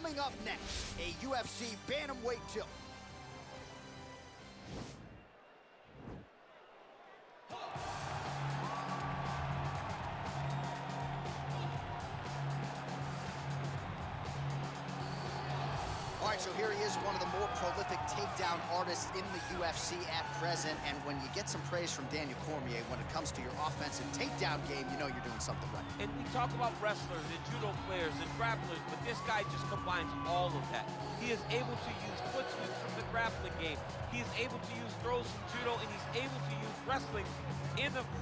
Coming up next, a UFC bantamweight tilt. All right, so here he is, one of the more prolific takedown artists in the UFC at present. And when you get some praise from Daniel Cormier, when it comes to your offensive takedown game, you know you're doing something right. And we talk about wrestlers and judo players and grapplers, but this guy just combines all of that. He is able to use foot sweeps from the grappling game. He is able to use throws from judo, and he's able to use wrestling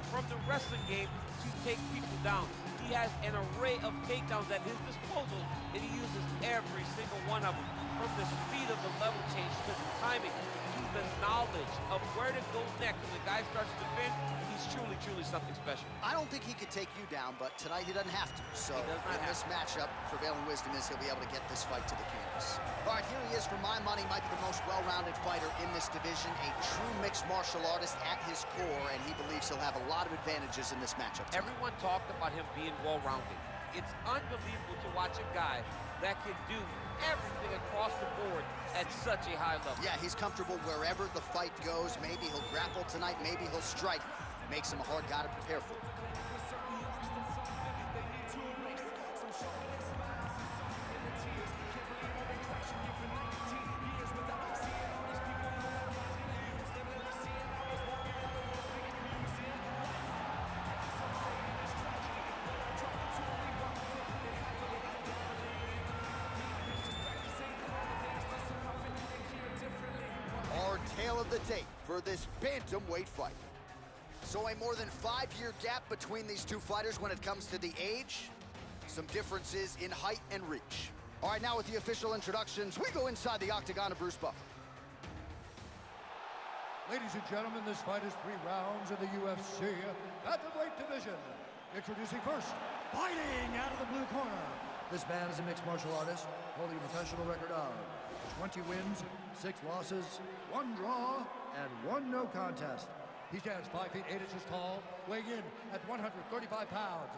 from the wrestling game to take people down. He has an array of takedowns at his disposal, and he uses every single one of them. From the speed of the level change to the timing to the knowledge of where to go next when the guy starts to defend, he's truly, truly something special. I don't think he could take you down, but tonight he doesn't have to. So in this matchup, prevailing wisdom is he'll be able to get this fight to the canvas. All right, here he is. For my money, might be the most well-rounded fighter in this division, a true mixed martial artist at his core, and he believes he'll have a lot of advantages in this matchup tonight. Everyone talked about him being well-rounded. It's unbelievable to watch a guy that can do everything across the board at such a high level. Yeah, he's comfortable wherever the fight goes. Maybe he'll grapple tonight, maybe he'll strike. Makes him a hard guy to prepare for. Tale of the tape for this bantamweight fight. So a more than 5-year gap between these two fighters when it comes to the age. Some differences in height and reach. All right, now with the official introductions, we go inside the octagon of Bruce Buffer. Ladies and gentlemen, this fight is 3 rounds in the UFC bantamweight division. Introducing first, fighting out of the blue corner. This man is a mixed martial artist, holding a professional record of 20 wins, 6 losses, 1 draw, and 1 no contest. He stands 5 feet 8 inches tall, weighing in at 135 pounds.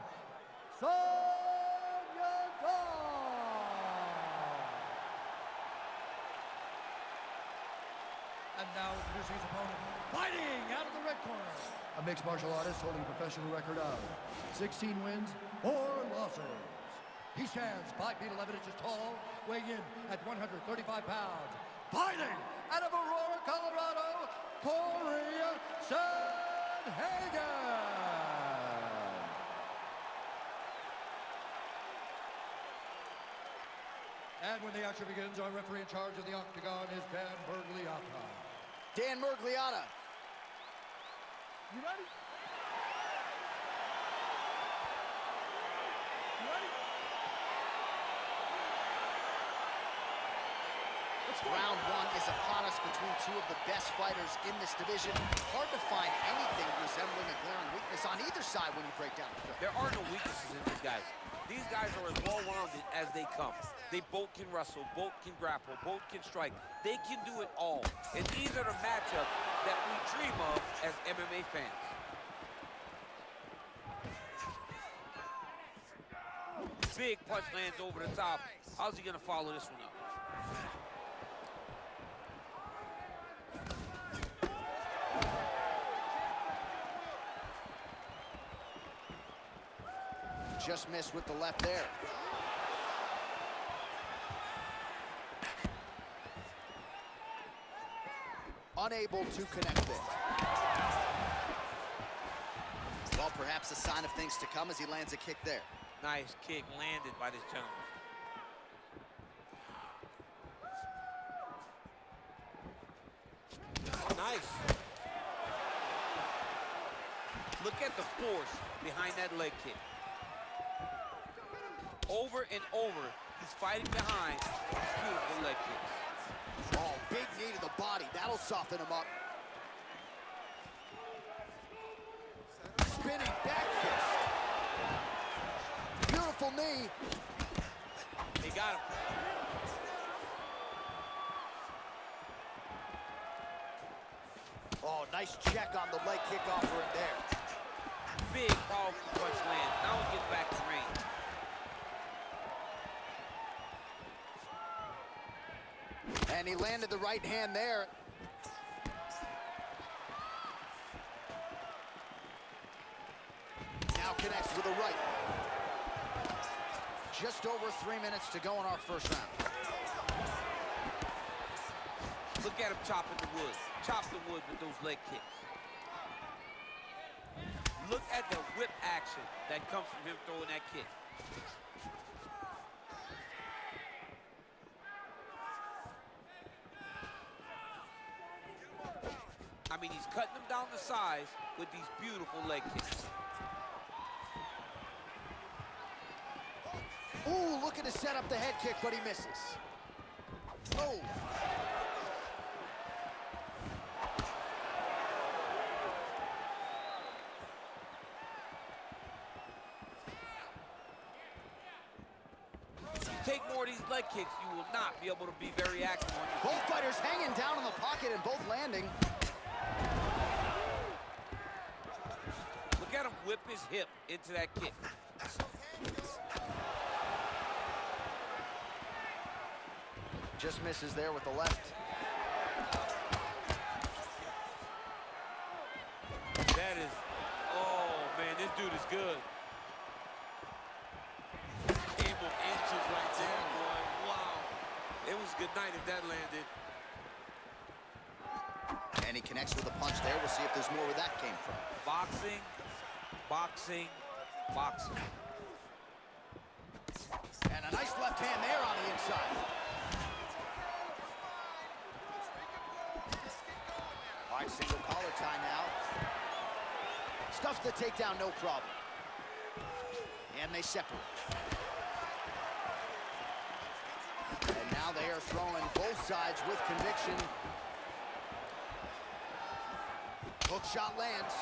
And now introducing his opponent, fighting out of the red corner. A mixed martial artist holding a professional record of 16 wins, 4 losses. He stands 5 feet 11 inches tall, weighing in at 135 pounds. Fighting out of Aurora, Colorado, Corey Sandhagen. And when the action begins, our referee in charge of the octagon is Dan Mergliata. Dan Mergliata. You ready? You ready? Round 1 is upon us between 2 of the best fighters in this division. Hard to find anything resembling a glaring weakness on either side when you break down the film. There are no weaknesses in these guys. These guys are as well-rounded as they come. They both can wrestle, both can grapple, both can strike. They can do it all. And these are the matchups that we dream of as MMA fans. Big punch lands over the top. How's he gonna follow this one up? Just missed with the left there. Unable to connect there. Well, perhaps a sign of things to come as he lands a kick there. Nice kick landed by this gentleman. Nice. Look at the force behind that leg kick. Over and over, he's fighting behind beautiful leg kicks. Oh, big knee to the body. That'll soften him up. Spinning back fist. Beautiful knee. He got him. Oh, nice check on the leg kick offering there. Big, powerful punch land. Now he gets back to range. And he landed the right hand there. Now connects with a right. Just over 3 minutes to go in our first round. Look at him chopping the wood. Chop the wood with those leg kicks. Look at the whip action that comes from him throwing that kick. I mean, he's cutting them down the sides with these beautiful leg kicks. Ooh, looking to set up the head kick, but he misses. Oh. Take more of these leg kicks, you will not be able to be very active on your Both fighters hanging down in the pocket and both landing. Look at him whip his hip into that kick. Just misses there with the left. That is, oh man, this dude is good. Game of inches right there, boy. Wow. It was good night if that landed. And he connects with a punch there. We'll see if there's more where that came from. Boxing, boxing, boxing. And a nice left hand there on the inside. All right, single collar tie now. Stuffs the takedown, no problem. And they separate. And now they are throwing both sides with conviction. Hook shot lands.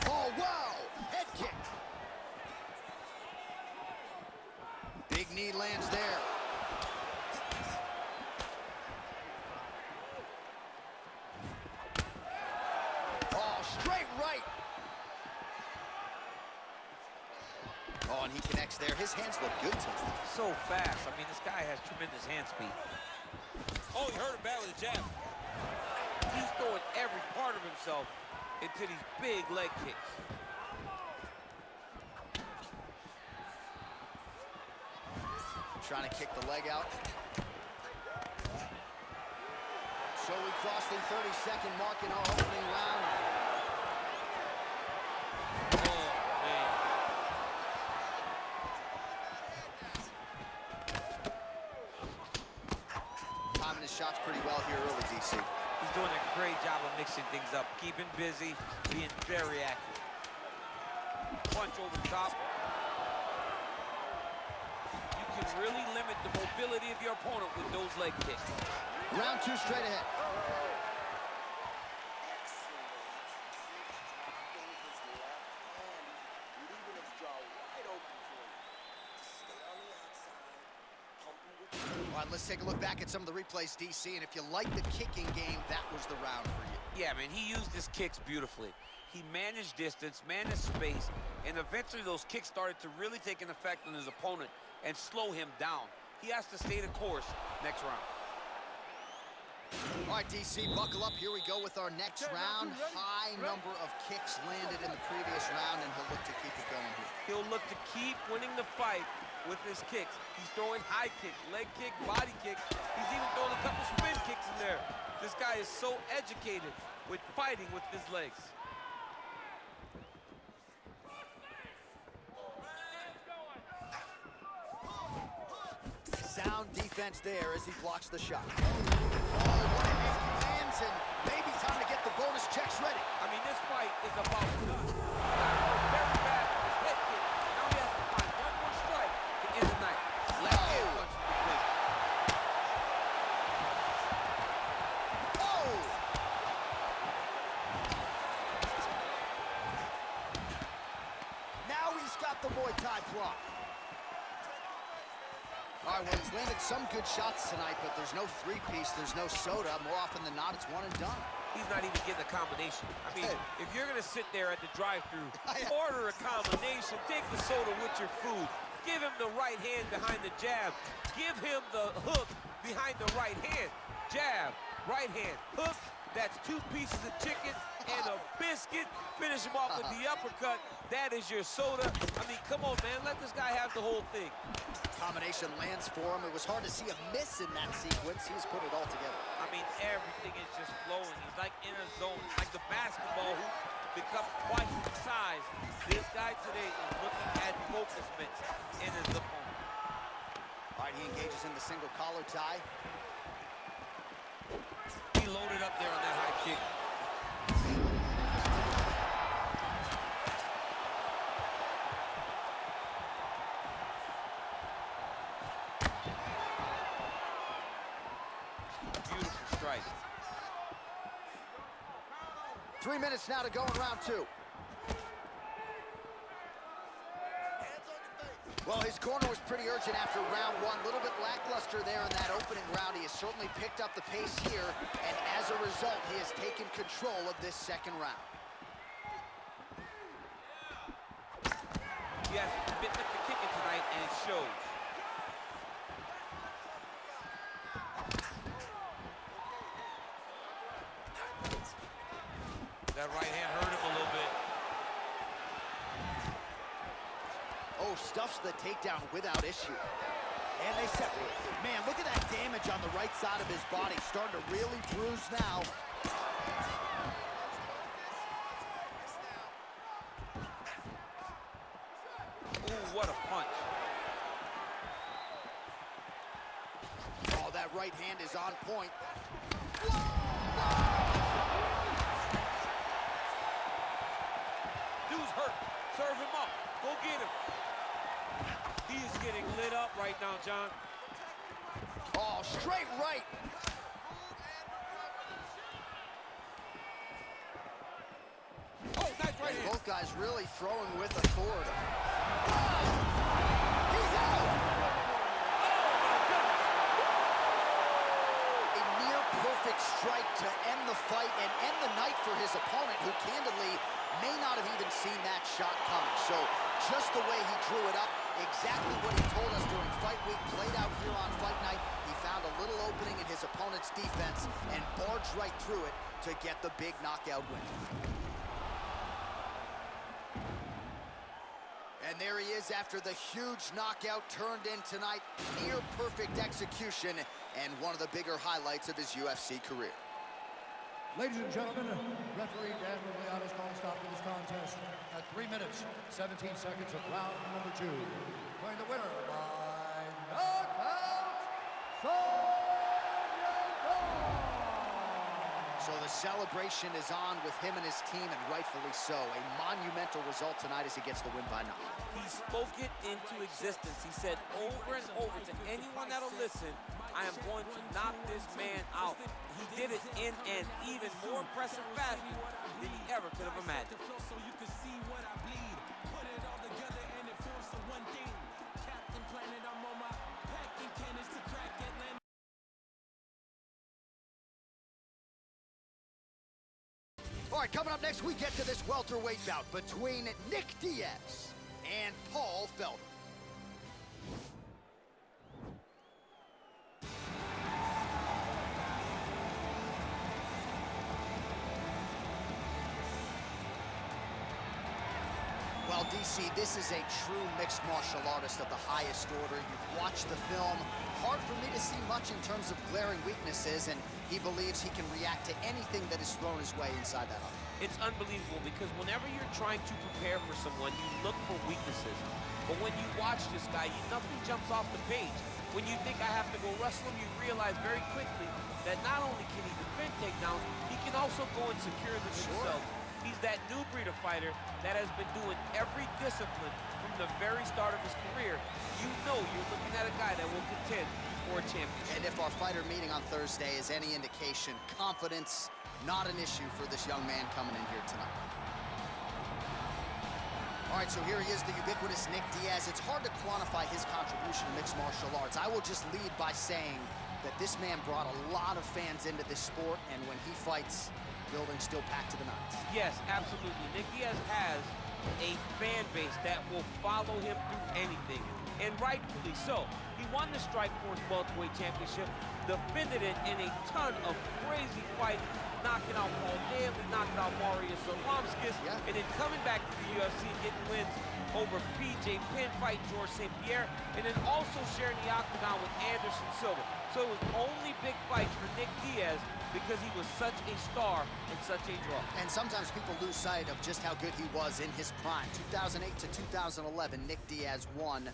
Oh, wow! Head kick. Big knee lands there. Oh, straight right. Oh, and he connects there. His hands look good tonight. So fast. I mean, this guy has tremendous hand speed. Oh, he hurt him bad with a jab. He's throwing every part of himself into these big leg kicks. Trying to kick the leg out. So we crossed the 30-second mark in our opening round. Oh, man. Timing his shots pretty well here early, DC. He's doing a great job of mixing things up, keeping busy, being very active. Punch over the top. You can really limit the mobility of your opponent with those leg kicks. Round two straight ahead. All right, let's take a look back at some of the replays, DC, and if you like the kicking game, that was the round for you. Yeah, man, he used his kicks beautifully. He managed distance, managed space, and eventually those kicks started to really take an effect on his opponent and slow him down. He has to stay the course next round. All right, DC, buckle up. Here we go with our next round. High number of kicks landed in the previous round, and he'll look to keep it going here. He'll look to keep winning the fight with his kicks. He's throwing high kick, leg kick, body kick. He's even throwing a couple spin kicks in there. This guy is so educated with fighting with his legs. Sound defense there as he blocks the shot. Oh, what a hit he lands, and maybe time to get the bonus checks ready. I mean, this fight is about very bad with his head kick. Now he has to find one more strike to end the night. Left hand punch to the plate. Oh! Now he's got the Muay Thai block. All right, well, he's landed some good shots tonight, but there's no three-piece, there's no soda. More often than not, it's one and done. He's not even getting a combination. I mean, if you're going to sit there at the drive-thru, order a combination, take the soda with your food. Give him the right hand behind the jab. Give him the hook behind the right hand. Jab, right hand, hook. That's 2 pieces of chicken and a biscuit. Finish him off with the uppercut. That is your soda. I mean, come on, man. Let this guy have the whole thing. Combination lands for him. It was hard to see a miss in that sequence. He's put it all together. I mean, everything is just flowing. He's like in a zone. It's like the basketball hoop becomes twice its size. This guy today is looking at focus mitts in his opponent. All right, he engages in the single collar tie. He loaded up there on that high kick. Beautiful strike. 3 minutes now to go in round 2. Well, his corner was pretty urgent after round 1. A little bit lackluster there in that opening round. He has certainly picked up the pace here, and as a result, he has taken control of this second round. He has been up the kicking tonight, and it shows. That right hand hurt him a little bit. Oh, stuffs the takedown without issue. And they separate. Man, look at that damage on the right side of his body. Starting to really bruise now. Ooh, what a punch. Oh, that right hand is on point. Dude's hurt. Serve him up. Go get him. He is getting lit up right now, John. Oh, straight right. Oh, nice right hand. Both guys really throwing with authority. He's out! A near perfect strike to end the fight and end the night for his opponent, who candidly may not have even seen that shot coming. So just the way he drew it up, exactly what he told us during fight week, played out here on fight night. He found a little opening in his opponent's defense and barged right through it to get the big knockout win. And there he is after the huge knockout turned in tonight. Near perfect execution and one of the bigger highlights of his UFC career. Ladies and gentlemen, referee Dan Miliotti's calling stop to this contest at 3 minutes, 17 seconds of round number 2. Declaring the winner by knockout, So the celebration is on with him and his team, and rightfully so. A monumental result tonight as he gets the win by knockout. He spoke it into existence. He said over and over to anyone that'll listen, I am going to knock this man out. He did it in an even more impressive fashion than he ever could have imagined. All right, coming up next, we get to this welterweight bout between Nick Diaz and Paul Felder. Well, DC, this is a true mixed martial artist of the highest order. You've watched the film. Hard for me to see much in terms of glaring weaknesses, and he believes he can react to anything that is thrown his way inside that arm. It's unbelievable because whenever you're trying to prepare for someone, you look for weaknesses. But when you watch this guy, nothing jumps off the page. When you think I have to go wrestle him, you realize very quickly that not only can he defend takedowns, he can also go and secure them himself. He's that new breed of fighter that has been doing every discipline from the very start of his career. You know you're looking at a guy that will contend for a championship. And if our fighter meeting on Thursday is any indication, confidence, not an issue for this young man coming in here tonight. All right, so here he is, the ubiquitous Nick Diaz. It's hard to quantify his contribution to mixed martial arts. I will just lead by saying that this man brought a lot of fans into this sport, and when he fights, building still packed to the nines. Yes, absolutely. Nick Diaz has a fan base that will follow him through anything, and rightfully so. He won the Strikeforce Welterweight Championship, defended it in a ton of crazy fights, knocking out Paul Diaz and knocking out Marius Solomskis, and then coming back to the UFC, getting wins over PJ Penn, fighting George St. Pierre, and then also sharing the octagon with Anderson Silva. So it was only big fights for Nick Diaz because he was such a star and such a draw. And sometimes people lose sight of just how good he was in his prime. 2008 to 2011, Nick Diaz won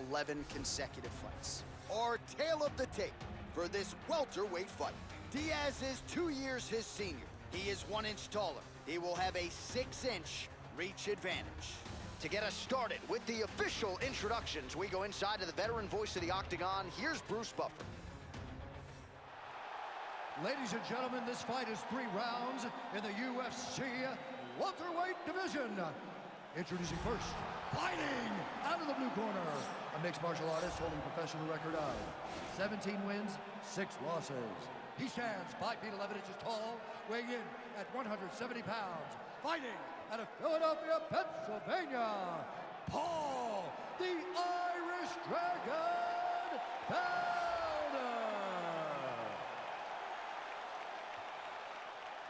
11 consecutive fights. Our tale of the tape for this welterweight fight. Diaz is 2 years his senior. He is 1 inch taller. He will have a 6-inch reach advantage. To get us started with the official introductions, we go inside to the veteran voice of the Octagon. Here's Bruce Buffer. Ladies and gentlemen, this fight is 3 rounds in the UFC welterweight division. Introducing first, fighting out of the blue corner, a mixed martial artist holding a professional record of 17 wins, 6 losses. He stands 5 feet 11 inches tall, weighing in at 170 pounds. Fighting out of Philadelphia, Pennsylvania, Paul, the Irish Dragon Felder.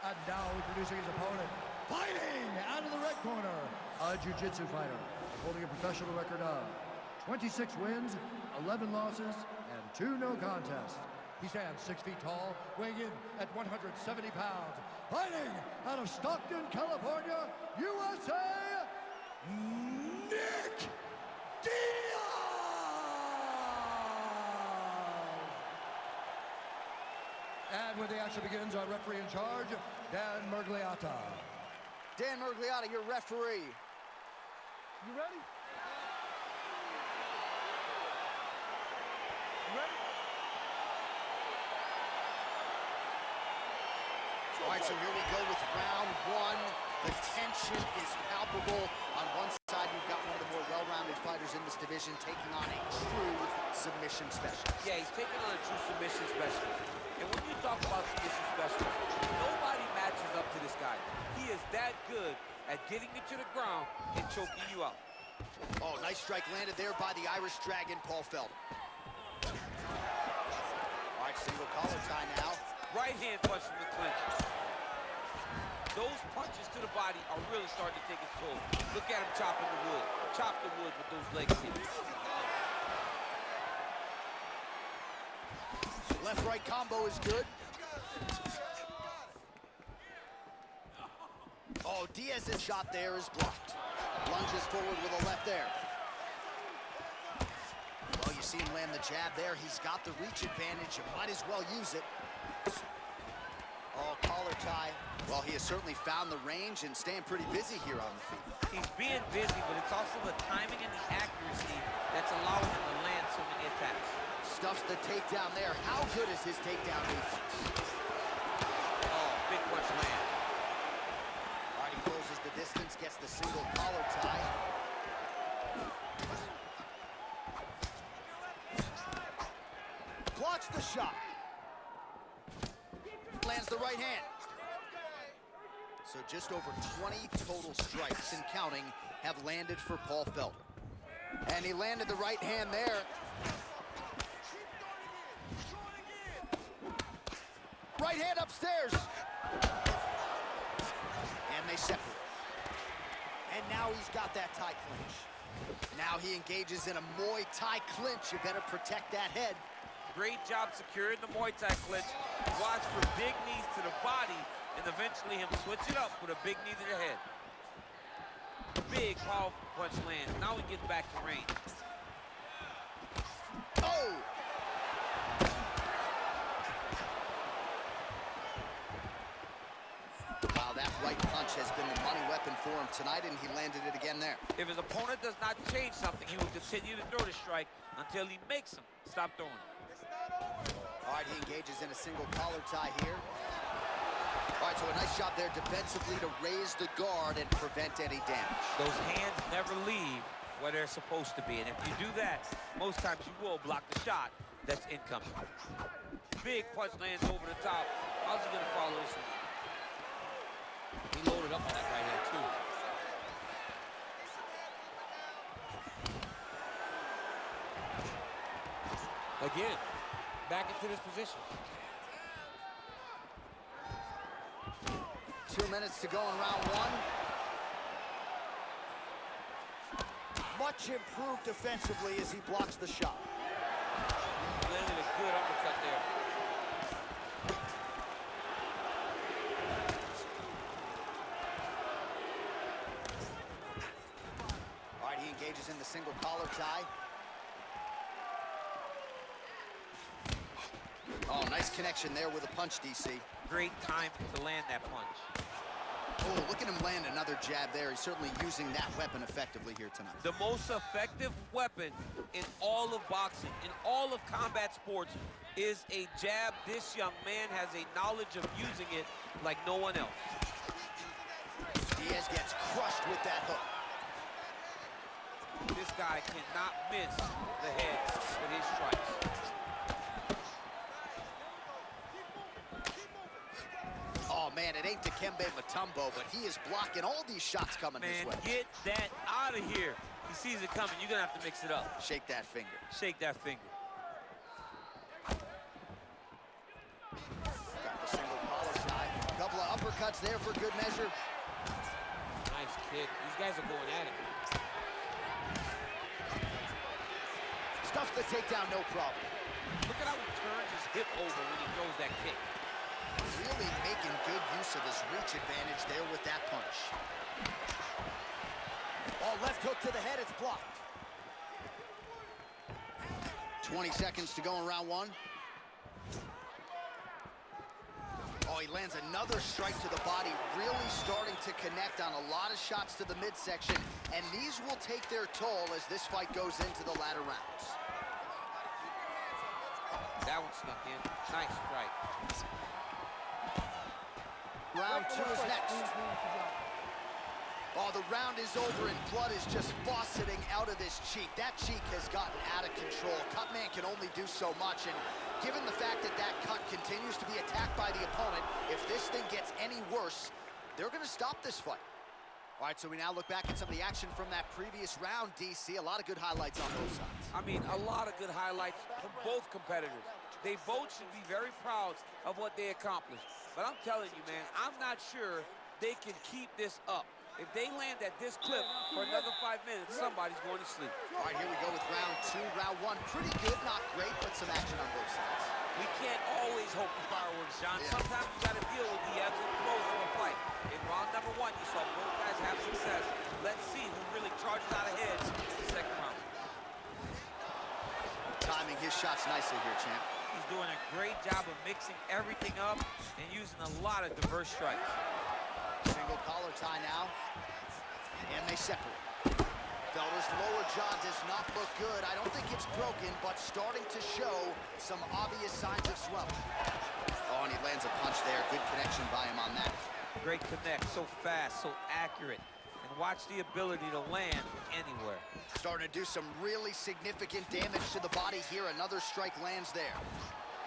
And now introducing his opponent, fighting out of the red corner, a jiu-jitsu fighter, holding a professional record of 26 wins, 11 losses, and 2 no contests. He stands 6 feet tall, weighing in at 170 pounds. Fighting out of Stockton, California, USA, Nick Diaz! And when the action begins, our referee in charge, Dan Mergliata. Dan Mergliata, your referee. You ready? You ready? All right, so here we go with round 1. The tension is palpable. On one side, you've got one of the more well-rounded fighters in this division taking on a true submission specialist. Yeah, he's taking on a true submission specialist. And when you talk about submission specialist, nobody matches up to this guy. He is that good at getting you to the ground and choking you out. Oh, nice strike landed there by the Irish Dragon, Paul Felder. All right, single collar tie now. Right hand punch from the clinch. Those punches to the body are really starting to take its toll. Look at him chopping the wood. Chop the wood with those leg kicks. Left-right combo is good. Oh, Diaz's shot there is blocked. Lunges forward with a left there. Well, you see him land the jab there. He's got the reach advantage. You might as well use it. Oh, collar tie. Well, he has certainly found the range and staying pretty busy here on the feet. He's being busy, but it's also the timing and the accuracy that's allowing him to land so many attacks. Stuffs the takedown there. How good is his takedown defense? Oh, big punch land. All right, he closes the distance, gets the single collar tie. Blocks the shot. Lands the right hand. So just over 20 total strikes and counting have landed for Paul Felder. And he landed the right hand there. Right hand upstairs. And they separate. And now he's got that tie clinch. Now he engages in a Muay Thai clinch. You better protect that head. Great job securing the Muay Thai clinch. Watch for big knees to the body, and eventually him switch it up with a big knee to the head. Big, powerful punch land. Now he gets back to range. Oh! Wow, that right punch has been the money weapon for him tonight, and he landed it again there. If his opponent does not change something, he will continue to throw the strike until he makes him stop throwing. All right, he engages in a single collar tie here. All right, so a nice job there defensively to raise the guard and prevent any damage. Those hands never leave where they're supposed to be, and if you do that, most times you will block the shot that's incoming. Big punch lands over the top. How's he gonna follow this one? He loaded up on that right hand, too. Again, back into this position. 2 minutes to go in round one. Much improved defensively as he blocks the shot. Landed a good uppercut there. All right, he engages in the single collar tie. Oh, nice connection there with a punch, DC. Great time to land that punch. Oh, look at him land another jab there. He's certainly using that weapon effectively here tonight. The most effective weapon in all of boxing, in all of combat sports, is a jab. This young man has a knowledge of using it like no one else. Diaz gets crushed with that hook. This guy cannot miss the head with his strikes. Oh, man, it ain't Dikembe Mutombo, but he is blocking all these shots coming his way. Man, get that out of here. He sees it coming. You're going to have to mix it up. Shake that finger. Shake that finger. Got the single collar tie. A couple of uppercuts there for good measure. Nice kick. These guys are going at it. Stuffs the takedown, no problem. Look at how he turns his hip over when he throws that kick. Really making good use of his reach advantage there with that punch. Oh, left hook to the head, it's blocked. 20 seconds to go in round one. Oh, he lands another strike to the body, really starting to connect on a lot of shots to the midsection, and these will take their toll as this fight goes into the latter rounds. That one snuck in. Nice strike. Round two is next. Oh, the round is over and blood is just fauceting out of this cheek. That cheek has gotten out of control. Cutman can only do so much, and given the fact that that cut continues to be attacked by the opponent, if this thing gets any worse, they're going to stop this fight. All right, so we now look back at some of the action from that previous round, DC. A lot of good highlights on both sides. I mean, a lot of good highlights from both competitors. They both should be very proud of what they accomplished. But I'm telling you, man, I'm not sure they can keep this up. If they land at this clip for another 5 minutes, somebody's going to sleep. All right, here we go with round two. Round one, pretty good, not great, but some action on both sides. We can't always hope for fireworks, John. Yeah. Sometimes you got to deal with the ebbs and flows of a fight. In round number one, you saw both guys have success. Let's see who really charges out ahead in the second round. Timing his shots nicely here, champ. He's doing a great job of mixing everything up and using a lot of diverse strikes. Single collar tie now, and they separate. Felder's lower jaw does not look good. I don't think it's broken, but starting to show some obvious signs of swelling. Oh, and he lands a punch there. Good connection by him on that. Great connect, so fast, so accurate. And watch the ability to land anywhere. Starting to do some really significant damage to the body here. Another strike lands there.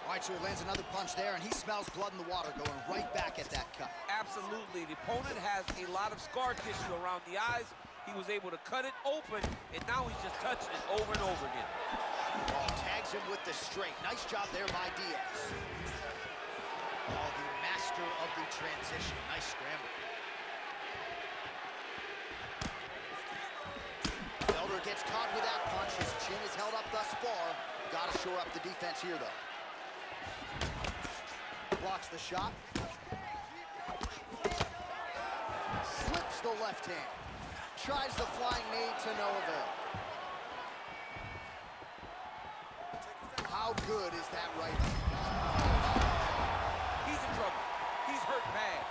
All right, so he lands another punch there, and he smells blood in the water, going right back at that cut. Absolutely. The opponent has a lot of scar tissue around the eyes. He was able to cut it open, and now he's just touching it over and over again. Oh, tags him with the straight. Nice job there by Diaz. Oh, the master of the transition. Nice scramble. Felder gets caught with that punch. His chin is held up thus far. Got to shore up the defense here, though. Blocks the shot. Slips the left hand. Tries the flying knee to no avail. How good is that right hand? He's in trouble. He's hurt bad.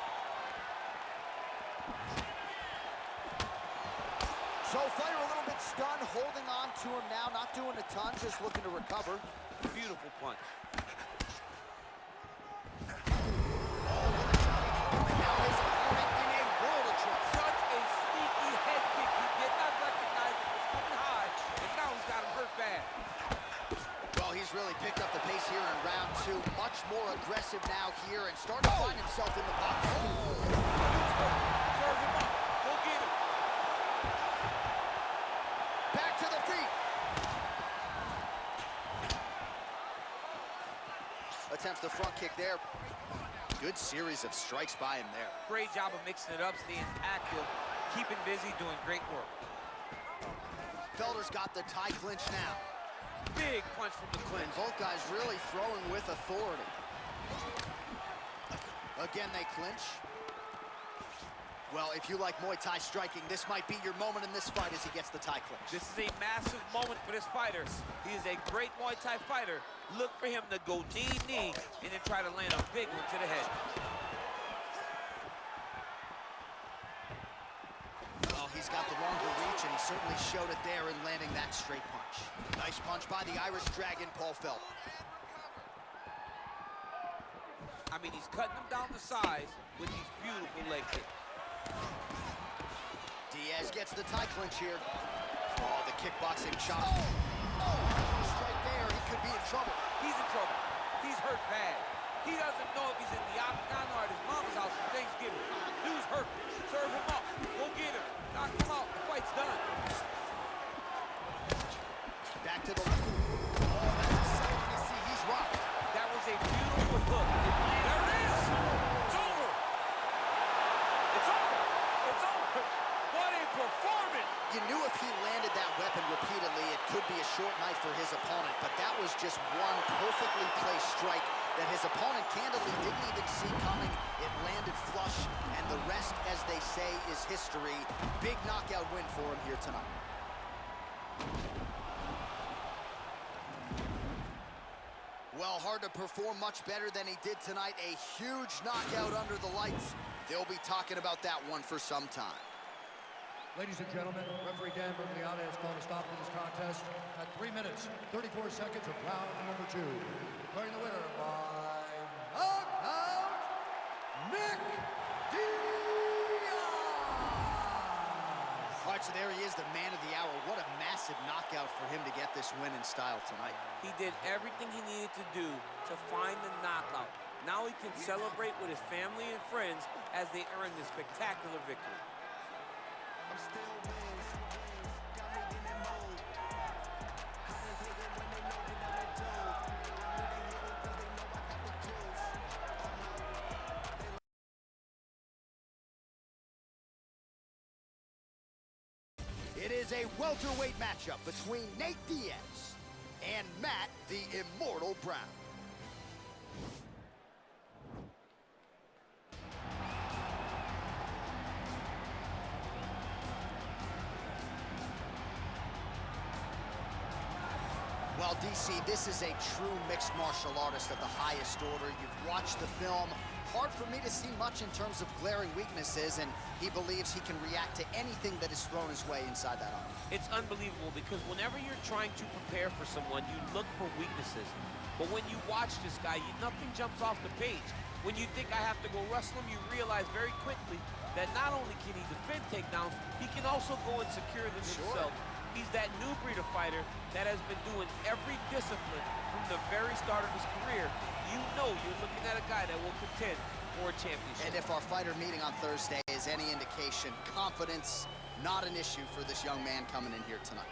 So fighter a little bit stunned, holding on to him now, not doing a ton, just looking to recover. Beautiful punch. Now his opponent in a world of trouble. Such a sneaky head kick. He did not recognize it was coming high, and now he's got him hurt bad. Well, he's really picked up the pace here in round two. Much more aggressive now here and starting to find himself in the box. Serve him up. Go get him. Back to the feet. Attempts the front kick there. Good series of strikes by him there. Great job of mixing it up, staying active, keeping busy, doing great work. Felder's got the tie clinch now. Big punch from the clinch. And both guys really throwing with authority. Again, they clinch. Well, if you like Muay Thai striking, this might be your moment in this fight as he gets the tie clinch. This is a massive moment for this fighter. He is a great Muay Thai fighter. Look for him to go knee, and then try to land a big one to the head. Well, he's got the longer reach, and he certainly showed it there in landing that straight punch. Nice punch by the Irish Dragon, Paul Felder. I mean, he's cutting them down to size with these beautiful leg kicks. Diaz gets the tie clinch here. Oh, the kickboxing shot. Straight there, he could be in trouble. He's in trouble. He's hurt bad. He doesn't know if he's in the octagon or at his mama's house for Thanksgiving. Dude's hurt. Serve him up. Go get him. Knock him out. The fight's done. Back to the left. Oh, that's exciting to see. He's rocked. That was a beautiful hook. There it is. It's over. It's over. It's over. What a performance. You knew if he landed that weapon repeatedly, it could be a short night for his opponent, but that was just one perfectly placed strike that his opponent candidly didn't even see coming. It landed flush, and the rest, as they say, is history. Big knockout win for him here tonight. Well, hard to perform much better than he did tonight. A huge knockout under the lights. They'll be talking about that one for some time. Ladies and gentlemen, referee Dan Bergliana has called a stop to this contest at 3 minutes, 34 seconds of round number 2. Declaring the winner by knockout, Nick Diaz! All right, so there he is, the man of the hour. What a massive knockout for him to get this win in style tonight. He did everything he needed to do to find the knockout. Now he can celebrate with his family and friends as they earn this spectacular victory. I'm still wins, got me in that mode. How they hate it when they know that I'm a dope. I know they hate it cause they know I got the juice. It is a welterweight matchup between Nate Diaz and Matt the Immortal Brown. Well, DC, this is a true mixed martial artist of the highest order. You've watched the film. Hard for me to see much in terms of glaring weaknesses, and he believes he can react to anything that is thrown his way inside that arm. It's unbelievable because whenever you're trying to prepare for someone, you look for weaknesses. But when you watch this guy, nothing jumps off the page. When you think I have to go wrestle him, you realize very quickly that not only can he defend takedowns, he can also go and secure them himself. He's that new breed of fighter that has been doing every discipline from the very start of his career. You know you're looking at a guy that will contend for a championship. And if our fighter meeting on Thursday is any indication, confidence not an issue for this young man coming in here tonight.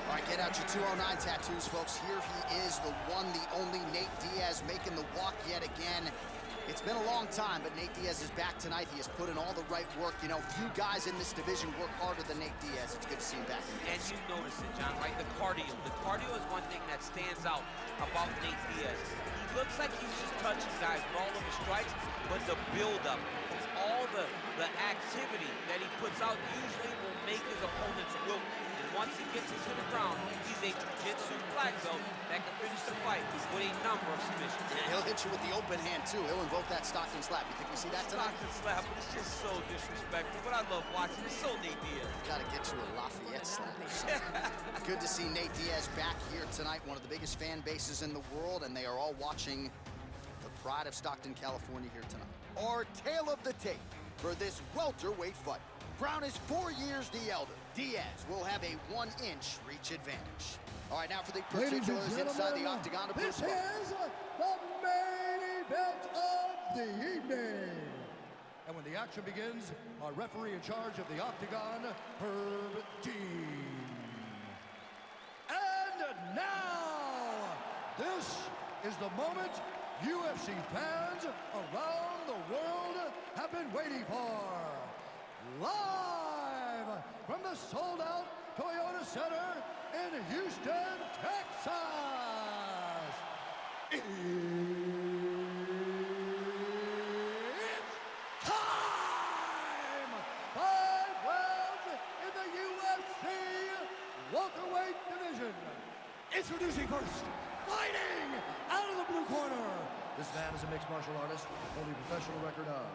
All right, get out your 209 tattoos, folks. Here he is, the one, the only Nate Diaz, making the walk yet again. It's been a long time, but Nate Diaz is back tonight. He has put in all the right work. You know, few guys in this division work harder than Nate Diaz. It's good to see him back. And you notice it, John, right? The cardio. The cardio is one thing that stands out about Nate Diaz. He looks like he's just touching guys with all of his strikes, but the build-up, all the activity that he puts out usually will make his opponents wilt. And once he gets into the ground, he's a jiu-jitsu black belt that can finish the fight with a number of submissions. And he'll hit you with the open hand, too. He'll invoke that stocking slap. You think we see that tonight? Stocking slap, but it's just so disrespectful. But I love watching. It's so Nate Diaz. Gotta get you a Lafayette slap or something. Good to see Nate Diaz back here tonight. One of the biggest fan bases in the world, and they are all watching the pride of Stockton, California here tonight. Our tale of the tape for this welterweight fight. Brown is 4 years the elder. Diaz will have a 1-inch reach advantage. All right, now for the particulars inside the octagon. This is the main event of the evening. And when the action begins, our referee in charge of the Octagon, Herb Dean. And now, this is the moment UFC fans around the world have been waiting for. Live from the sold-out Toyota Center in Houston, Texas. It's time! 5 rounds in the UFC welterweight division. Introducing first, fighting out of the blue corner. This man is a mixed martial artist, holding a professional record of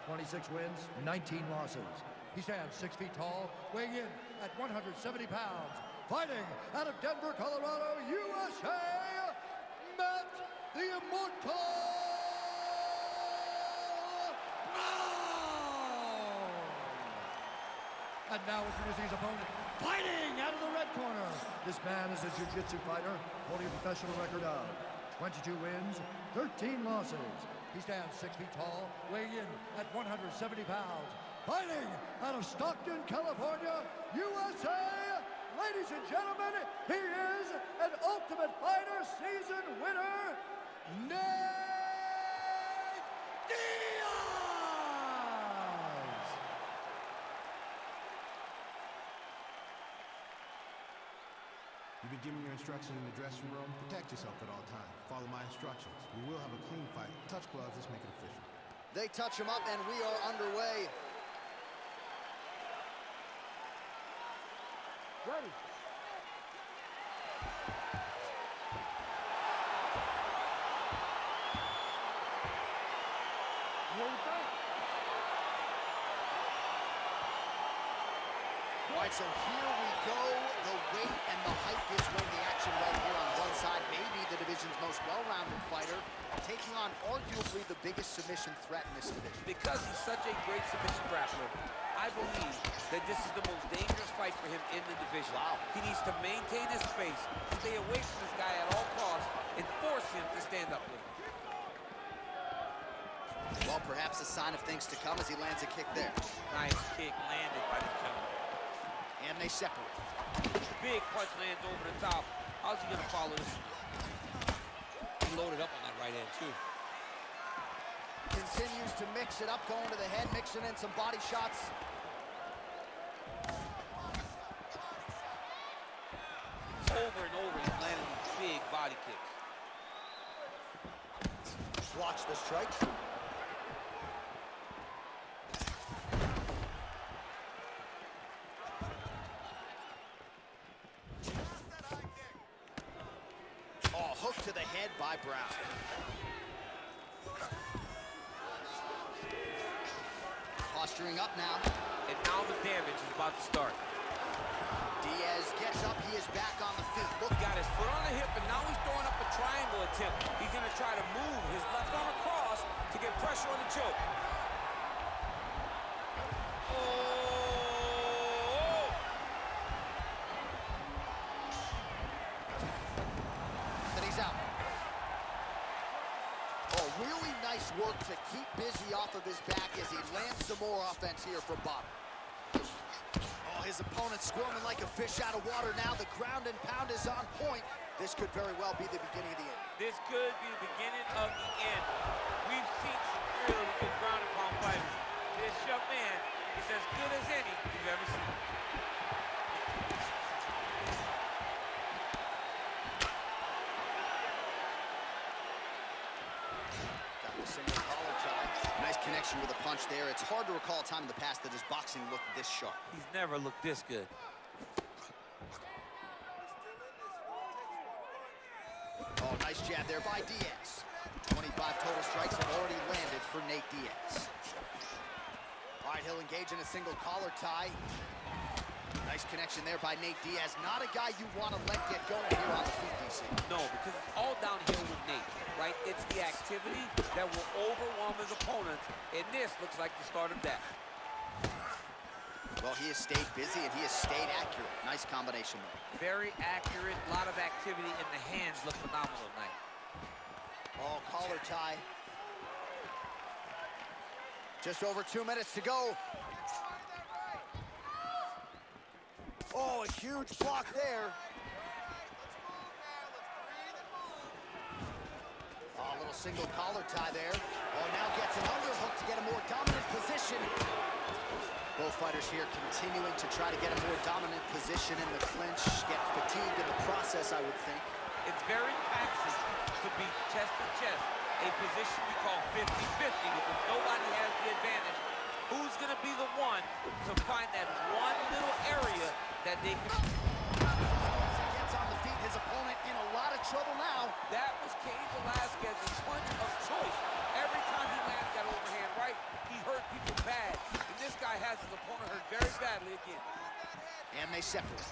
26 wins, 19 losses. He stands 6 feet tall, weighing in at 170 pounds. Fighting out of Denver, Colorado, USA, Matt the Immortal Brown! And now introducing his opponent, fighting out of the red corner. This man is a jiu-jitsu fighter, holding a professional record of 22 wins, 13 losses. He stands 6 feet tall, weighing in at 170 pounds. Fighting out of Stockton, California, USA, ladies and gentlemen, he is an Ultimate Fighter season winner, Nate Diaz! You've been given your instructions in the dressing room. Protect yourself at all times. Follow my instructions. We will have a clean fight. Touch gloves, let's make it official. They touch him up, and we are underway. Ready. All right, so here we go. The weight and the height gives way to the action right here on one side. Maybe the division's most well-rounded fighter, taking on arguably the biggest submission threat in this division. Because he's such a great submission grappler, I believe that this is the most dangerous fight for him in the division. Wow. He needs to maintain his space, stay away from this guy at all costs, and force him to stand up with him. Well, perhaps a sign of things to come as he lands a kick there. Nice kick landed by the gentleman. And they separate. Big punch lands over the top. How's he gonna follow this? He loaded up on that right hand, too. Continues to mix it up, going to the head, mixing in some body shots. Over and over, he's landing these big body kicks. Blocks the strike. Oh, hook to the head by Brown. Posturing up now. And now the damage is about to start. Diaz gets up, he is back on the feet. Look, He got his foot on the hip, and now he's throwing up a triangle attempt. He's gonna try to move his left arm across to get pressure on the choke. Oh! and he's out. Oh, really nice work to keep busy off of his back as he lands some more offense here from bottom. Oh, his opponent squirming like a fish out of water now. The ground and pound is on point. This could very well be the beginning of the end. This could be the beginning of the end. We've seen some really good ground and pound fighters. This young man is as good as any you've ever seen. Got the single collar tie. Nice connection with a punch there. It's hard to recall a time in the past that his boxing looked this sharp. He's never looked this good. Oh, nice jab there by Diaz. 25 total strikes have already landed for Nate Diaz. All right, he'll engage in a single collar tie. Nice connection there by Nate Diaz. Not a guy you want to let get going here on the feet, DC. No, because it's all downhill with Nate, right? It's the activity that will overwhelm his opponents, and this looks like the start of that. Well, he has stayed busy and he has stayed accurate. Nice combination there. Very accurate, a lot of activity, and the hands look phenomenal tonight. Oh, collar tie. Just over 2 minutes to go. Oh, a huge block there. Oh, a little single collar tie there. Oh, now gets an underhook to get a more dominant position. Both fighters here continuing to try to get a more dominant position in the clinch. Get fatigued in the process, I would think. It's very taxing to be chest to chest, a position we call 50-50, because nobody has the advantage. Who's going to be the one to find that one little area that they can... Gets on the feet, his opponent in a lot of trouble now. That was Cain Velasquez's punch of choice. Every time he landed that overhand right, he hurt people bad. And this guy has his opponent hurt very badly again. And they separate.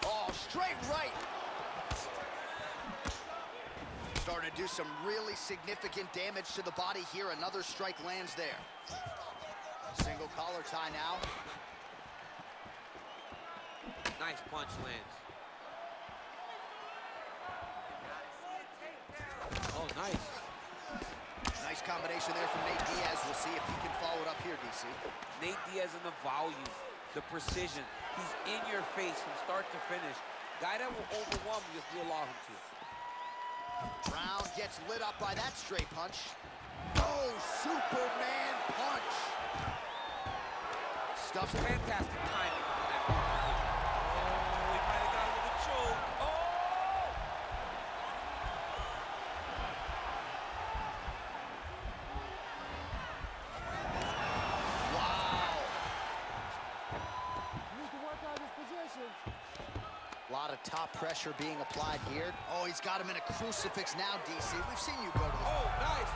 Oh, straight right. Starting to do some really significant damage to the body here. Another strike lands there. Single collar tie now. Nice punch lands. Oh, nice. Nice combination there from Nate Diaz. We'll see if he can follow it up here, DC. Nate Diaz in the volume, the precision. He's in your face from start to finish. Guy that will overwhelm you if you allow him to. Brown gets lit up by that straight punch. Oh, Superman punch. Stuffs it. Fantastic timing on that. Oh, he might have got it with a choke. Oh! Wow. Need to work on his position. A lot of top pressure being applied here. Oh, he's got him in a crucifix now, DC. We've seen you go to the... Oh, nice.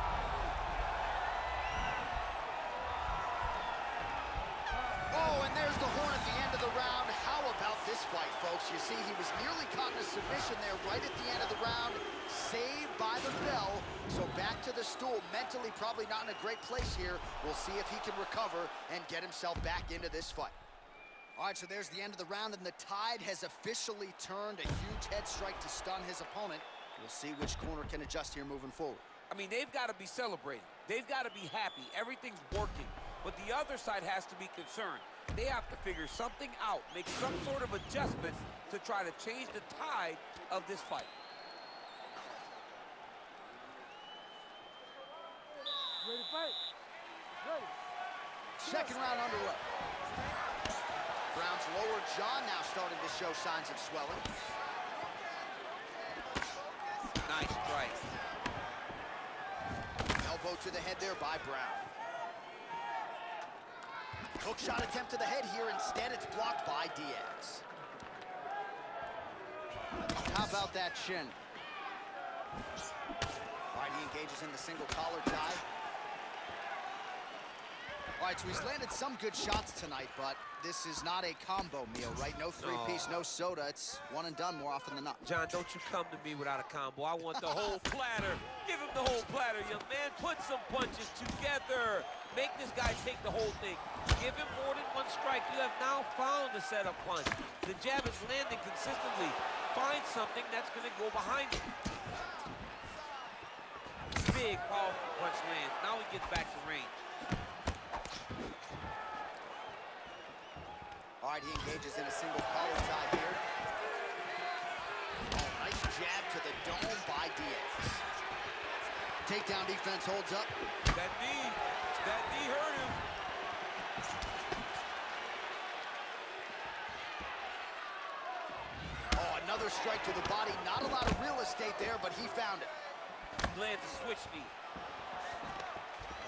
Oh, and there's the horn at the end of the round. How about this fight, folks? You see, he was nearly caught in a submission there right at the end of the round. Saved by the bell. So back to the stool. Mentally probably not in a great place here. We'll see if he can recover and get himself back into this fight. All right, so there's the end of the round, and the tide has officially turned. A huge head strike to stun his opponent. We'll see which corner can adjust here moving forward. I mean, they've got to be celebrating. They've got to be happy. Everything's working. But the other side has to be concerned. They have to figure something out, make some sort of adjustment to try to change the tide of this fight. Ready to fight? Ready. Second round underway. Brown's lower jaw now starting to show signs of swelling. Nice strike. Elbow to the head there by Brown. Hook shot attempt to the head here. Instead, it's blocked by Diaz. How about that shin? All right, he engages in the single collar tie. All right, so he's landed some good shots tonight, but this is not a combo meal, right? No three-piece, no soda. It's one and done more often than not. John, don't you come to me without a combo. I want the whole platter. Give him the whole platter, young man. Put some punches together. Make this guy take the whole thing. Give him more than one strike. You have now found the setup punch. The jab is landing consistently. Find something that's going to go behind it. Big, powerful punch lands. Now he gets back to range. All right, he engages in a single collar tie here. Oh, nice jab to the dome by Diaz. Takedown defense holds up. That knee hurt him. Oh, another strike to the body. Not a lot of real estate there, but he found it. Lands a switch knee.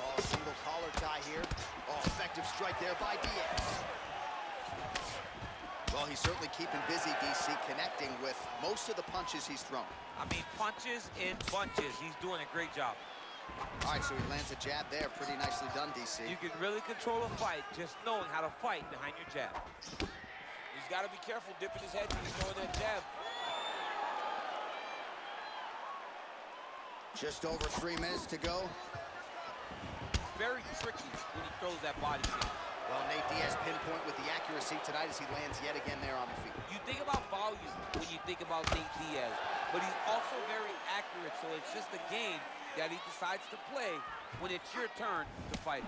Oh, single collar tie here. Oh, effective strike there by Diaz. Well, he's certainly keeping busy, DC, connecting with most of the punches he's thrown. I mean, punches in bunches. He's doing a great job. All right, so he lands a jab there. Pretty nicely done, DC. You can really control a fight just knowing how to fight behind your jab. He's got to be careful dipping his head when he's throwing that jab. Just over 3 minutes to go. It's very tricky when he throws that body kick. Well, Nate Diaz pinpoint with the accuracy tonight as he lands yet again there on the feet. You think about volume when you think about Nate Diaz, but he's also very accurate, so it's just a game that he decides to play when it's your turn to fight.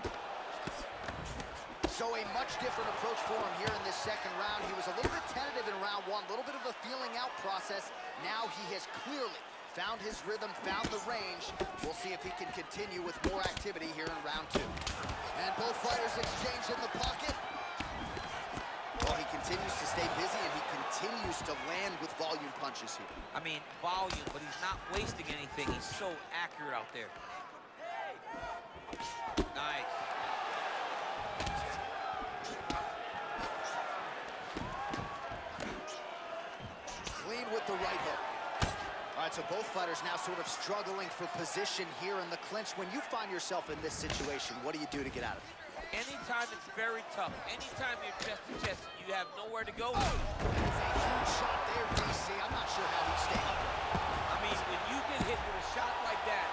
So a much different approach for him here in this second round. He was a little bit tentative in round one, a little bit of a feeling out process. Now he has clearly found his rhythm, found the range. We'll see if he can continue with more activity here in round two. And both fighters exchange in the pocket. Well, he continues to stay busy, and he continues to land with volume punches here. I mean, volume, but he's not wasting anything. He's so accurate out there. Nice. Clean with the right hook. All right, so both fighters now sort of struggling for position here in the clinch. When you find yourself in this situation, what do you do to get out of it? Anytime it's very tough, anytime you're chest to chest, you have nowhere to go. Oh, that's a huge shot there, DC. I'm not sure how he'd stay up. I mean, when you get hit with a shot like that,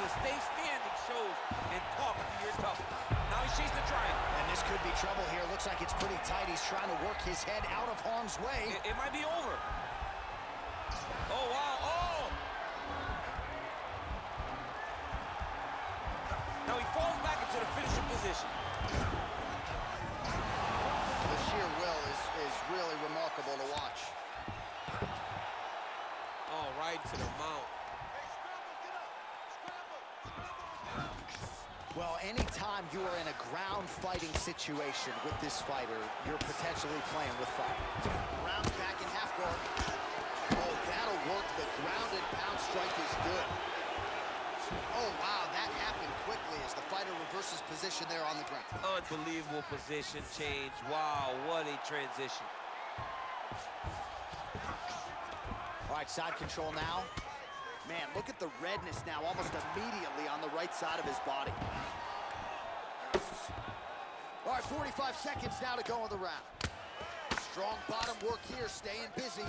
to stay standing shows and talk to your toughness. Now he sees the triangle. And this could be trouble here. Looks like it's pretty tight. He's trying to work his head out of harm's way. It might be over. Oh, wow. Oh! Now he falls back into the finishing position. The sheer will is really remarkable to watch. Oh, right to the mount. Well, anytime you are in a ground fighting situation with this fighter, you're potentially playing with fire. Round back in half guard. Oh, that'll work. The ground and pound strike is good. Oh, wow, that happened quickly as the fighter reverses position there on the ground. Unbelievable position change. Wow, what a transition. All right, side control now. Man, look at the redness now almost immediately on the right side of his body. All right, 45 seconds now to go in the round. Strong bottom work here, staying busy.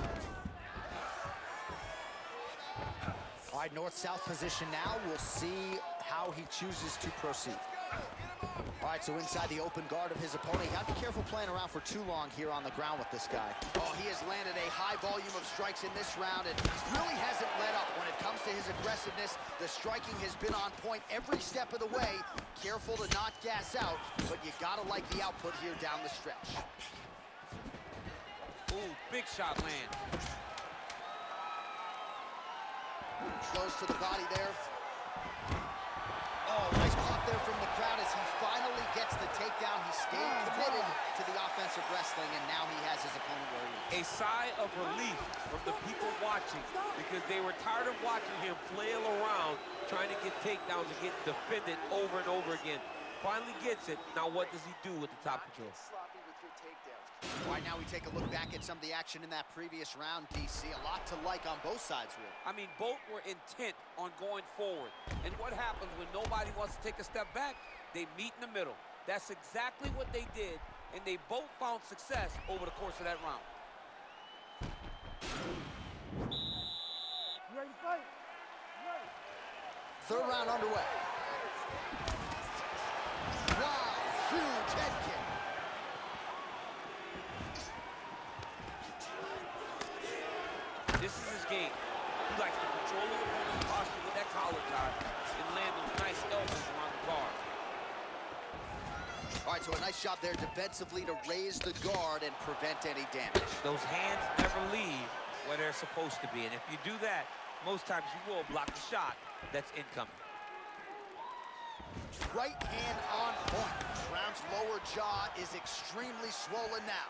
All right, north-south position now. We'll see how he chooses to proceed. All right, so inside the open guard of his opponent. You gotta be careful playing around for too long here on the ground with this guy. Oh, he has landed a high volume of strikes in this round and really hasn't let up when it comes to his aggressiveness. The striking has been on point every step of the way. Careful to not gas out, but you gotta like the output here down the stretch. Ooh, big shot land. Close to the body there. Oh, nice pop there from the crowd as he finally gets the takedown. He stayed committed to the offensive wrestling, and now he has his opponent where he is. A sigh of relief from the people watching because they were tired of watching him flail around trying to get takedowns and get defended over and over again. Finally gets it. Now what does he do with the top control? Sloppy with your takedowns. All right, now we take a look back at some of the action in that previous round, DC. A lot to like on both sides, really. I mean, both were intent on going forward. And what happens when nobody wants to take a step back? They meet in the middle. That's exactly what they did, and they both found success over the course of that round. You ready to fight? You ready? Third round underway. Wow, huge head kick. This is his game. He likes to control the opponent's posture with that collar tie and land those nice elbows around the guard. All right, so a nice job there defensively to raise the guard and prevent any damage. Those hands never leave where they're supposed to be, and if you do that, most times you will block the shot that's incoming. Right hand on point. Brown's lower jaw is extremely swollen now.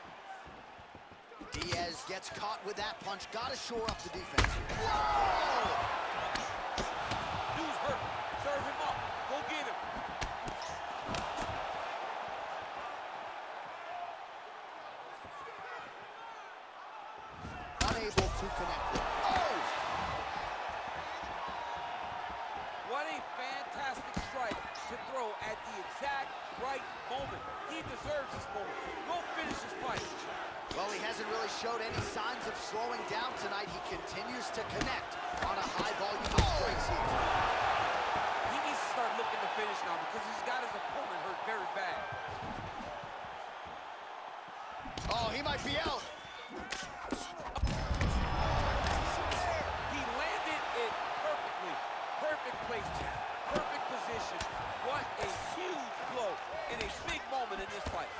Diaz gets caught with that punch. Got to shore up the defense. Whoa! Dude's hurt. Serve him up. Go get him. Unable to connect it. Oh! What a fantastic strike to throw at the exact right moment. He deserves this moment. Go finish his fight. Well, he hasn't really showed any signs of slowing down tonight. He continues to connect on a high volume of strikes here. He needs to start looking to finish now because he's got his opponent hurt very bad. Oh, he might be out. He landed it perfectly. Perfect placed perfect position. What a huge blow in a big moment in this fight.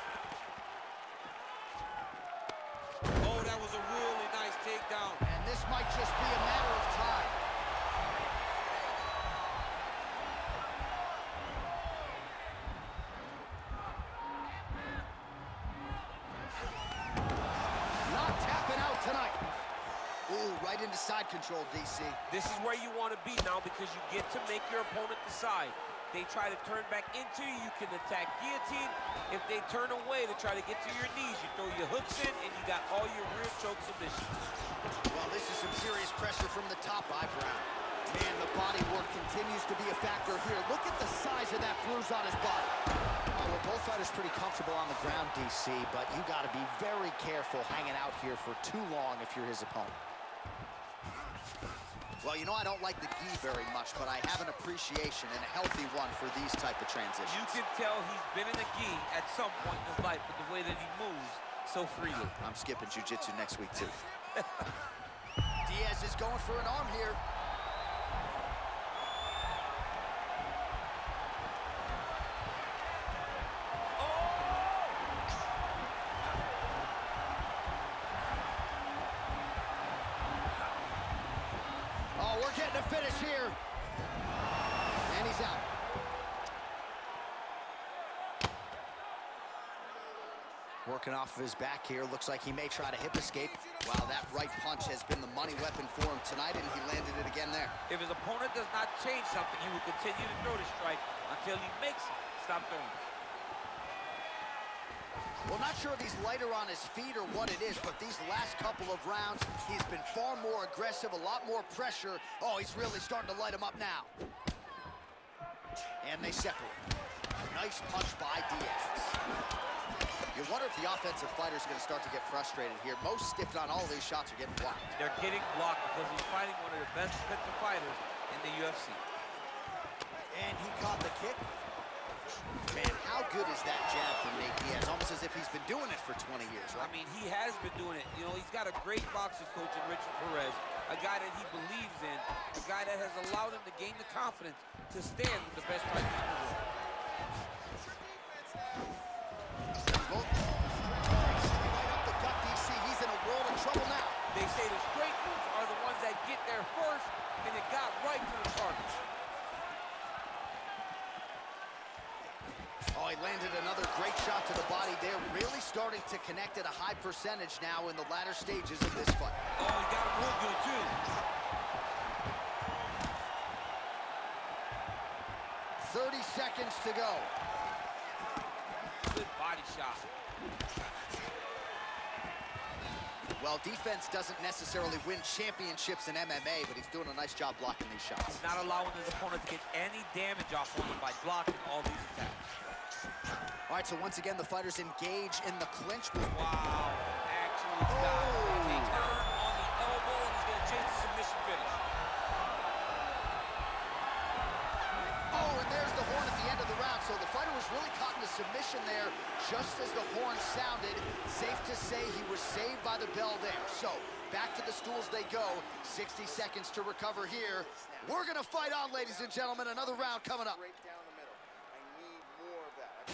Oh, that was a really nice takedown. And this might just be a matter of time. Not tapping out tonight. Ooh, right into side control, DC. This is where you want to be now because you get to make your opponent decide. They try to turn back into you, you can attack guillotine. If they turn away to try to get to your knees, you throw your hooks in and you got all your rear choke submissions. Well, this is some serious pressure from the top eyebrow. Man, the body work continues to be a factor here. Look at the size of that bruise on his body. Well, both fighters pretty comfortable on the ground, DC, but you got to be very careful hanging out here for too long if you're his opponent. Well, you know I don't like the gi very much, but I have an appreciation and a healthy one for these type of transitions. You can tell he's been in a gi at some point in his life with the way that he moves so freely. I'm skipping jiu-jitsu next week, too. Diaz is going for an arm here. Oh, we're getting a finish here. And he's out. Working off of his back here. Looks like he may try to hip escape. Wow, that right punch has been the money weapon for him tonight, and he landed it again there. If his opponent does not change something, he will continue to throw the strike until he makes it. Stop throwing. Well, not sure if he's lighter on his feet or what it is, but these last couple of rounds, he's been far more aggressive, a lot more pressure. Oh, he's really starting to light him up now. And they separate. Nice punch by Diaz. You wonder if the offensive fighter's going to start to get frustrated here. Most stiffed on all of these shots are getting blocked. They're getting blocked because he's fighting one of the best defensive fighters in the UFC. And he caught the kick. Man, how good is that jab from Nate Diaz? Almost as if he's been doing it for 20 years, right? I mean, he has been doing it. You know, he's got a great boxing coach in Richard Perez, a guy that he believes in, a guy that has allowed him to gain the confidence to stand with the best fighters in the world. Right up the gut, DC. He's in a world of trouble now. They say the straight moves are the ones that get there first, and it got right to the target. Oh, he landed another great shot to the body there. Really starting to connect at a high percentage now in the latter stages of this fight. Oh, he got him real good, too. 30 seconds to go. Good body shot. Well, defense doesn't necessarily win championships in MMA, but he's doing a nice job blocking these shots. Not allowing his opponent to get any damage off of him by blocking all these attacks. All right, so once again, the fighters engage in the clinch. Wow, actually got it. He turned on the elbow, and he's going to chase the submission finish. Oh, and there's the horn at the end of the round. So the fighter was really caught in a submission there just as the horn sounded. Safe to say he was saved by the bell there. So back to the stools they go. 60 seconds to recover here. We're going to fight on, ladies and gentlemen. Another round coming up. Right down the middle. I need more of that.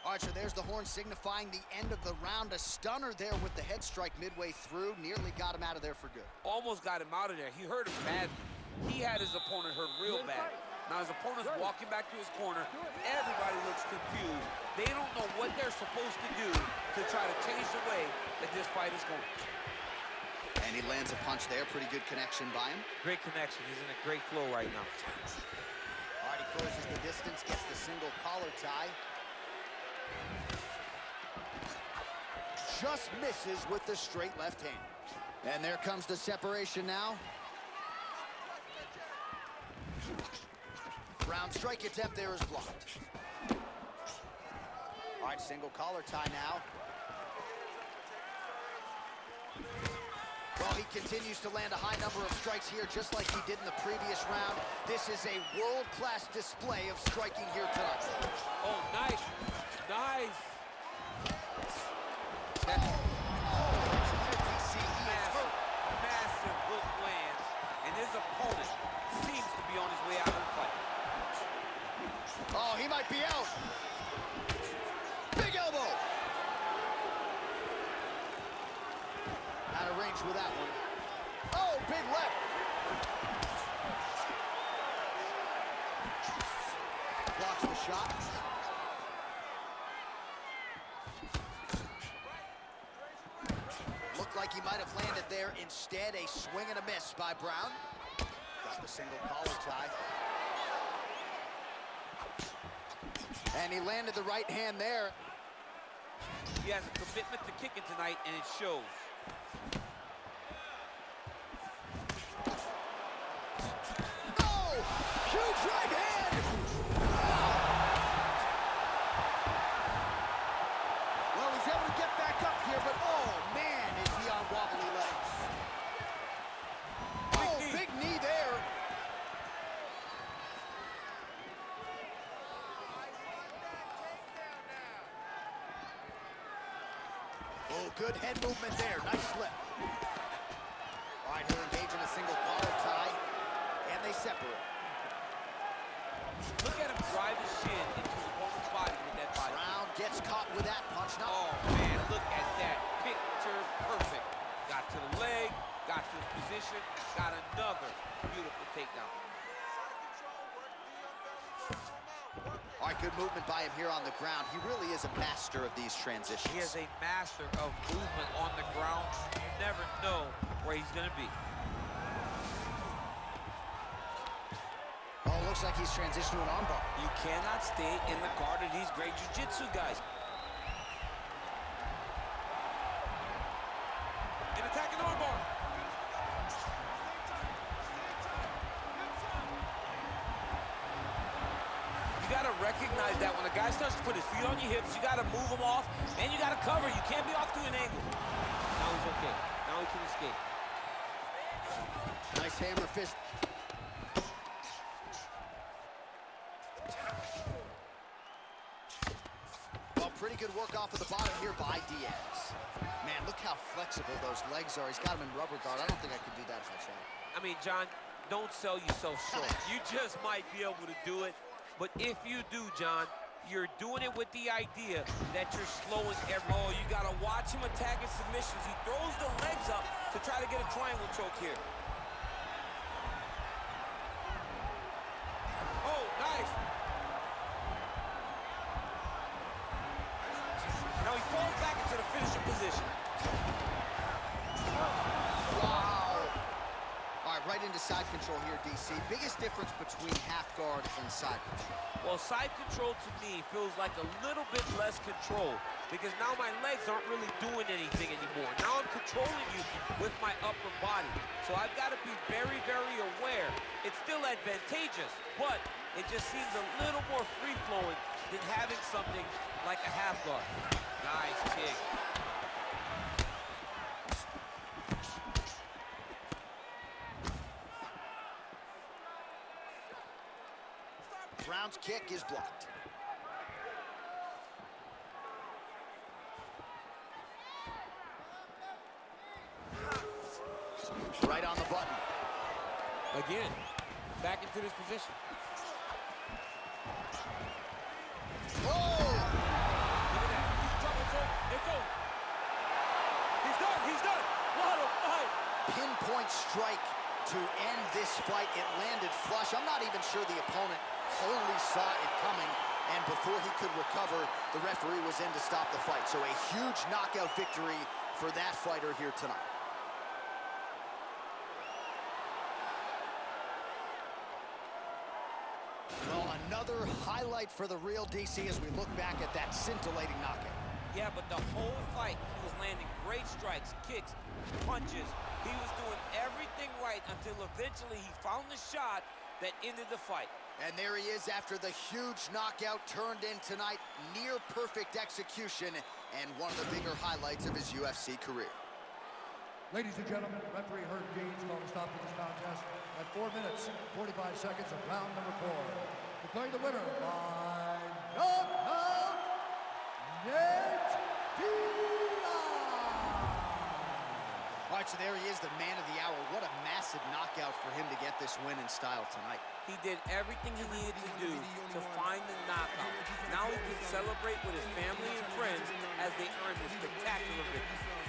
All right, so there's the horn signifying the end of the round. A stunner there with the head strike midway through. Nearly got him out of there for good. Almost got him out of there. He hurt him badly. He had his opponent hurt real bad. Now his opponent's walking back to his corner. Everybody looks confused. They don't know what they're supposed to do to try to change the way that this fight is going. And he lands a punch there. Pretty good connection by him. Great connection. He's in a great flow right now. All right, he closes the distance, gets the single collar tie. Just misses with the straight left hand. And there comes the separation now. Round strike attempt there is blocked. All right, single collar tie now. Well, he continues to land a high number of strikes here, just like he did in the previous round. This is a world-class display of striking here tonight. Oh, nice. Nice. Massive hook lands, and his opponent seems to be on his way out of the fight. Oh, he might be out. Big elbow. Out of range with that one. Oh, big left. Blocks the shot. Looked like he might have landed there. Instead, a swing and a miss by Brown. Got the single collar tie. And he landed the right hand there. He has a commitment to kicking tonight, and it shows. Oh! Huge right hand! Well, he's able to get back up here, but oh, man, is he on wobbly legs. Oh, big knee there. Oh, good head movement there. Nice slip. All right, he'll engage in a single collar tie, and they separate. Look at him drive his shin into his opponent's body with that body. Brown gets caught with that punch. Now, Oh, man, look at that. Picture perfect. Got to the leg, got to his position, got another beautiful takedown. all right, good movement by him here on the ground. He really is a master of these transitions. He is a master of movement on the ground. You never know where he's going to be. Oh, looks like he's transitioned to an armbar. You cannot stay in the guard of these great jiu-jitsu guys. An attacking armbar. You got to recognize that when a guy starts to put his feet on your hips, you got to move him off, and you got to cover. You can't be off to an angle. Now he's okay. Now he can escape. Nice hammer fist. Well, pretty good work off of the bottom here by Diaz. Man, look how flexible those legs are. He's got them in rubber guard. I don't think I could do that if I tried. I mean, John, don't sell yourself short. You just might be able to do it. But if you do, John, you're doing it with the idea that you're slowing every... Oh, you got to watch him attacking submissions. He throws the legs up to try to get a triangle choke here. Oh, nice. Now he falls back into the finishing position. Wow. All right, right into side control here, DC. Biggest difference between half guard and side control. Well, side control to me feels like a little bit less control because now my legs aren't really doing anything anymore. Now I'm controlling you with my upper body. So I've got to be very, very aware. It's still advantageous, but it just seems a little more free-flowing than having something like a half guard. Nice kick. Brown's kick is blocked. Right on the button. Again, back into this position. Oh! Look at that. It's over. He's done. He's done. What a fight. Pinpoint strike to end this fight. It landed flush. I'm not even sure the opponent wholly saw it coming, and before he could recover, the referee was in to stop the fight. So a huge knockout victory for that fighter here tonight. Well, another highlight for the real DC as we look back at that scintillating knockout. Yeah, but the whole fight, he was landing great strikes, kicks, punches. He was doing everything right until eventually he found the shot that ended the fight. And there he is after the huge knockout turned in tonight. Near perfect execution and one of the bigger highlights of his UFC career. Ladies and gentlemen, referee Herb Deans called a stop to this contest at 4 minutes, 45 seconds of round number 4. Declaring the winner by knockout, Nate Diaz. All right, so there he is, the man of the hour. What a massive knockout for him to get this win in style tonight. He did everything he needed to do to find the knockout. Now he can celebrate with his family and friends as they earn this spectacular victory.